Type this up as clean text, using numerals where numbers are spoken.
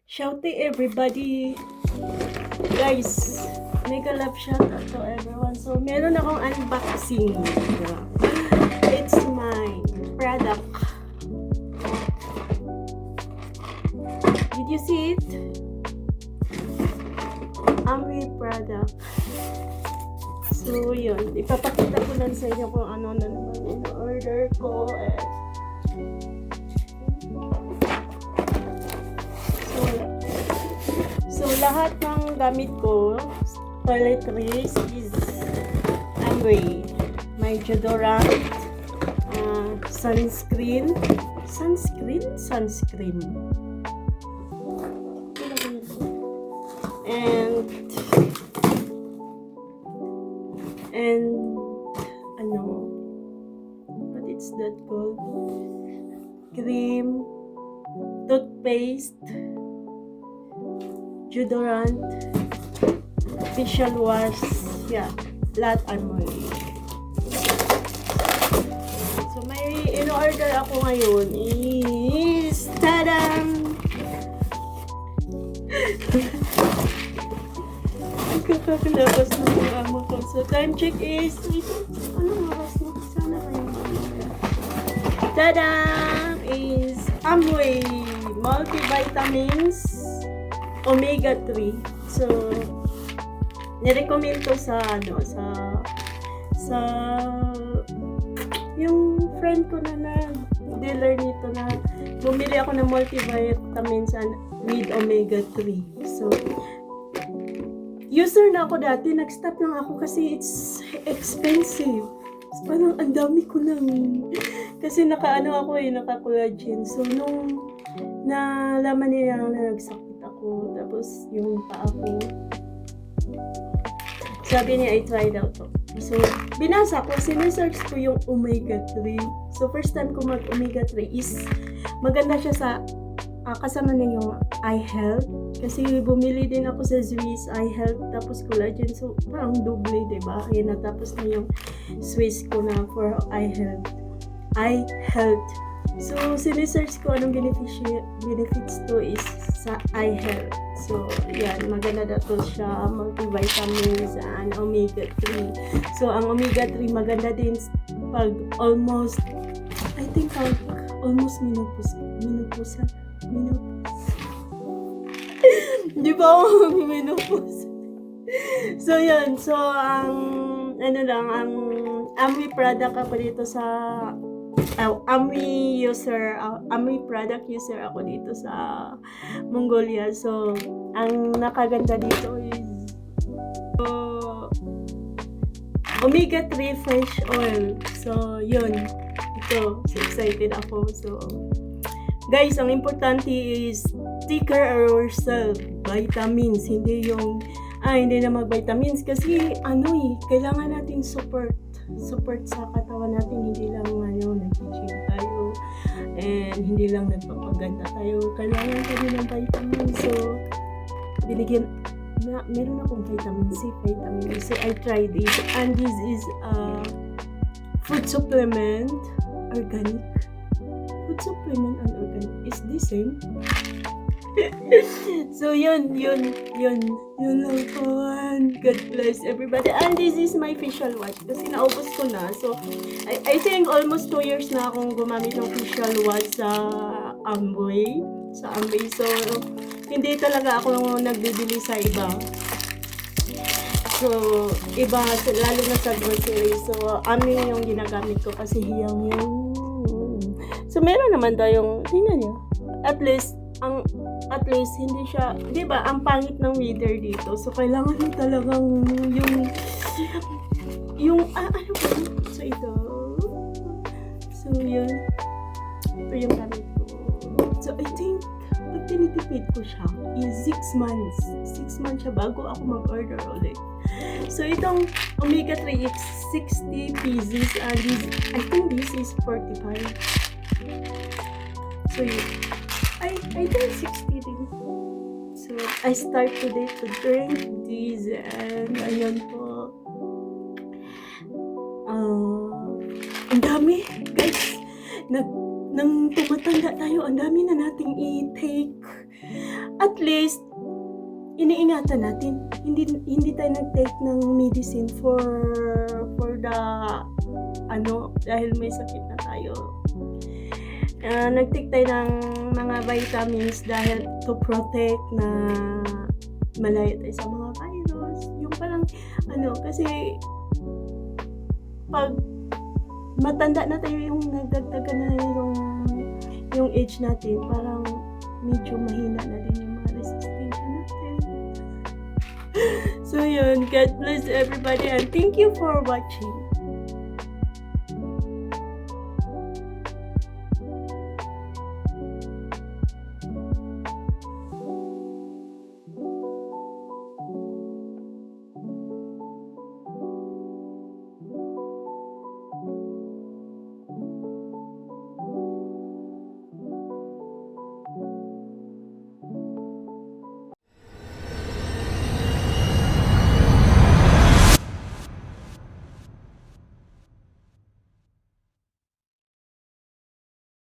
Shouty everybody. Guys, mega love shout out to everyone. So, meron akong unboxing. It's my product. Did you see it? Amway product. So, yun. Ipapakita ko lang sa inyo kung ano na naman in-order ko. So, lahat ng gamit ko, toiletries is Amway. May deodorant, sunscreen. And ano, what it's that called? Cream, toothpaste, deodorant, facial wash, yeah, lahat Amway. So may in-order ako ngayon is tadam! Kakakilabas na yung amo ko. So time check is anong oras na? Sana kayo tadam! Is Amway multivitamins omega 3. So, nirecommend ko sa yung friend ko na dealer nito na bumili ako ng multivitamins with omega 3. So, user na ako dati, nag-stop lang ako kasi it's expensive. So, parang ang dami ko lang. Kasi naka-collagen. So, nung nalaman nila na nagsakit ako, tapos yung paa ko, sabi niya, I tried out to. So, binasa ko, sinesearch ko yung omega 3. So, first time ko mag-omega 3 is, maganda siya sa, kasama na yung eye health. Kasi bumili din ako sa Swiss eye health, tapos collagen. So, parang doble, diba? Kaya natapos na yung Swiss ko na for eye health. So, sinesearch ko anong benefits to is sa eye health. So, yan, maganda na to siya, multivitamins and omega 3. So, ang omega 3 maganda din pag almost menopause. Di ba ako menopause? So, yan. So, ang Amway product ako dito sa Amway product user ako dito sa Mongolia. So, ang nakaganda dito is omega 3 fresh oil. So, yun. Ito. So, excited ako. So, guys, ang importante is take care of yourself. Vitamins. Hindi na mag-vitamins. Kasi, kailangan natin support sa katawan natin, hindi lang nag-gym tayo and hindi lang nagpapaganda tayo, kailangan tayo ng vitamin. So meron akong vitamin C, so I tried it, and this is food supplement, organic food supplement and organic is the same. So yun lang po. God bless everybody. And this is my facial wash kasi naubos ko na. So I think almost 2 years na akong gumamit ng facial wash sa Amway. So hindi talaga ako nagbibili sa iba. So iba, lalo na sa grocery. So Amway yung ginagamit ko kasi hiyang yung. So meron naman tayong, tingnan niyo. At least hindi siya, 'di ba? Ang pangit ng weather dito. So kailangan mo talagang ano ba? So ito. So yun. Ito yung gamit ko. So I think pag tinitipid ko siya is 6 months. 6 months siya bago ako mag-order ulit. So itong omega 3 is 60 pieces and I think this is 45. So yun. I think 60 din. So, I start today to drink this and ayun po. Ang dami, guys. Nang tumatanda tayo, ang dami na nating i-take. at least iniingatan natin. Hindi tayo nag-take ng medicine for the dahil may sakit na tayo. Nag-take tayo ng mga vitamins dahil to protect na malayo tayo sa mga virus. Yung parang kasi pag matanda na tayo, yung nagdagdagan na yung age natin, parang medyo mahina na din yung mga resistensya natin. So yun, God bless everybody and thank you for watching.